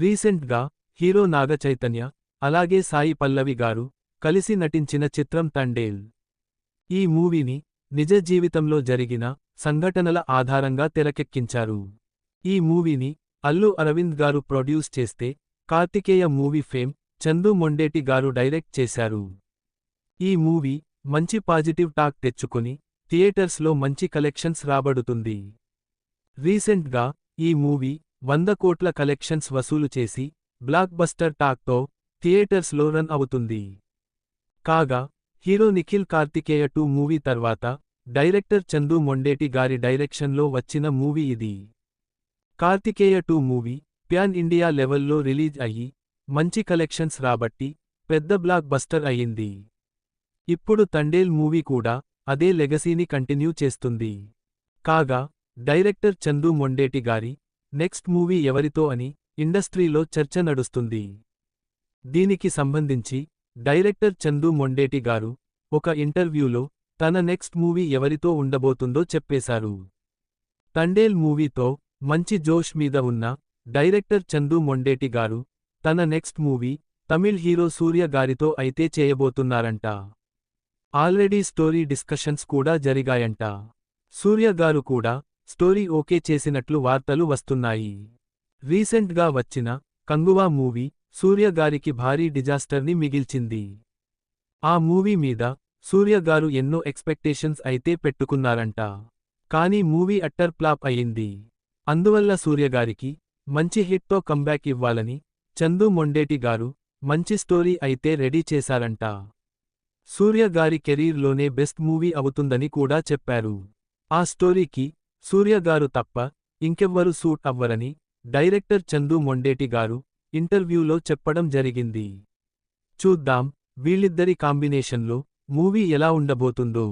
రీసెంట్గా హీరో నాగ చైతన్య అలాగే సాయి పల్లవి గారు కలిసి నటించిన చిత్రం తండేల్. ఈ మూవీని నిజ జీవితంలో జరిగిన సంఘటనల ఆధారంగా తెరకెక్కించారు. ఈ మూవీని అల్లు అరవింద్ గారు ప్రొడ్యూస్ చేస్తే కార్తికేయ మూవీ ఫేమ్ చందు మొండేటి గారు డైరెక్ట్ చేశారు. ఈ మూవీ మంచి పాజిటివ్ టాక్ తెచ్చుకొని థియేటర్స్లో మంచి కలెక్షన్స్ రాబడుతుంది. రీసెంట్గా ఈ మూవీ 100 కోట్ల కలెక్షన్స్ వసూలు చేసి బ్లాక్ బస్టర్ టాక్తో థియేటర్స్లో రన్ అవుతుంది. కాగా హీరో నిఖిల్ కార్తికేయ 2 మూవీ తర్వాత డైరెక్టర్ చందు మొండేటి గారి డైరెక్షన్లో వచ్చిన మూవీ ఇది. కార్తికేయ 2 మూవీ ప్యాన్ ఇండియా లెవెల్లో రిలీజ్ అయ్యి మంచి కలెక్షన్స్ రాబట్టి పెద్ద బ్లాక్ బస్టర్ అయ్యింది. ఇప్పుడు తండేల్ మూవీ కూడా అదే లెగసీని కంటిన్యూ చేస్తుంది. కాగా డైరెక్టర్ చందు మొండేటి గారి నెక్స్ట్ మూవీ ఎవరితో అని ఇండస్ట్రీలో చర్చ నడుస్తుంది. దీనికి సంబంధించి డైరెక్టర్ చందు మొండేటి గారు ఒక ఇంటర్వ్యూలో తన నెక్స్ట్ మూవీ ఎవరితో ఉండబోతుందో చెప్పేశారు. తండేల్ మూవీతో మంచి జోష్ మీద ఉన్న డైరెక్టర్ చందు మొండేటి గారు తన నెక్స్ట్ మూవీ తమిళ్ హీరో సూర్య గారితో అయితే చేయబోతున్నారంట. ఆల్రెడీ స్టోరీ డిస్కషన్స్ కూడా జరిగాయంట. సూర్య గారు కూడా స్టోరీ ఓకే చేసినట్లు వార్తలు వస్తున్నాయి. రీసెంట్గా వచ్చిన కంగువా మూవీ సూర్య గారికి భారీ డిజాస్టర్ని మిగిల్చింది. ఆ మూవీ మీద సూర్య గారు ఎన్నో ఎక్స్పెక్టేషన్స్ అయితే పెట్టుకున్నారంట. కానీ మూవీ అట్టర్ ఫ్లాప్ అయింది. అందువల్ల సూర్యగారికి మంచి హిట్తో కంబ్యాక్ ఇవ్వాలని చందు మొండేటి గారు మంచి స్టోరీ అయితే రెడీ చేశారంట. సూర్య గారి కెరీర్లోనే బెస్ట్ మూవీ అవుతుందని కూడా చెప్పారు. ఆ స్టోరీకి సూర్య గారు తప్ప ఇంకెవ్వరు సూట్ అవ్వరని డైరెక్టర్ చందు మొండేటి గారు ఇంటర్వ్యూలో చెప్పడం జరిగింది. చూద్దాం వీళ్ళిద్దరి కాంబినేషన్లో మూవీ ఎలా ఉండబోతుందో.